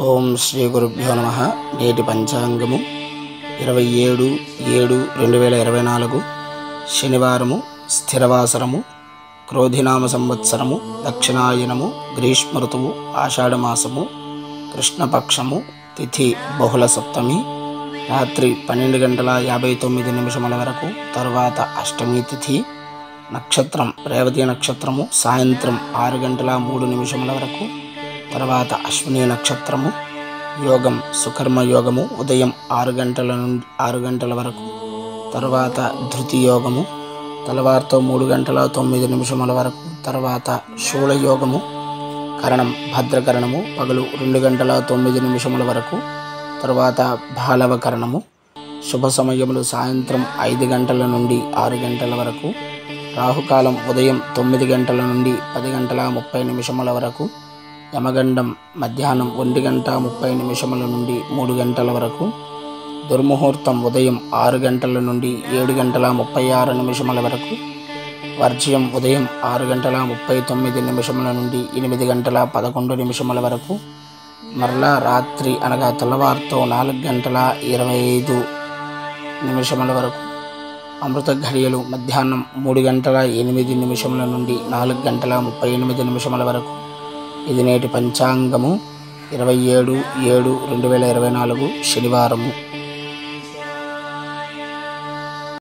ఓం శ్రీ గురుభ్యో నమః. నేటి పంచాంగము 27/7/2024 శనివారము, స్థిరవాసరము, క్రోధినామ సంవత్సరము, దక్షిణాయనము, గ్రీష్మ ఋతువు, ఆషాఢమాసము, కృష్ణపక్షము, తిథి బహుళ సప్తమి, రాత్రి 12:59 వరకు, తరువాత అష్టమి తిథి, నక్షత్రం రేవతి నక్షత్రము, సాయంత్రం 6:03 వరకు, తర్వాత అశ్విని నక్షత్రము, యోగం సుకర్మ యోగము ఉదయం 6 గంటల వరకు, తర్వాత ధృతి యోగము తెల్లవారితో 3:09 వరకు, తర్వాత శూల యోగము కరణం భద్రకరణము పగలు 2:09 వరకు, తర్వాత బాలవ కరణము. శుభ సమయములు సాయంత్రం 5 గంటల నుండి 6 గంటల వరకు, రాహుకాలం ఉదయం 9 గంటల నుండి 10:30 వరకు, యమగండం మధ్యాహ్నం 1:30 నుండి 3 గంటల వరకు, దుర్ముహూర్తం ఉదయం 6 గంటల నుండి 7:36 వరకు, వర్జ్యం ఉదయం 6:39 నుండి 8:11 వరకు, మరలా రాత్రి అనగా తెల్లవారితో 4:25 వరకు, అమృత ఘడియలు మధ్యాహ్నం 3:08 నుండి 4:38 వరకు. ఇది నేటి పంచాంగము 27/7/2024 శనివారము.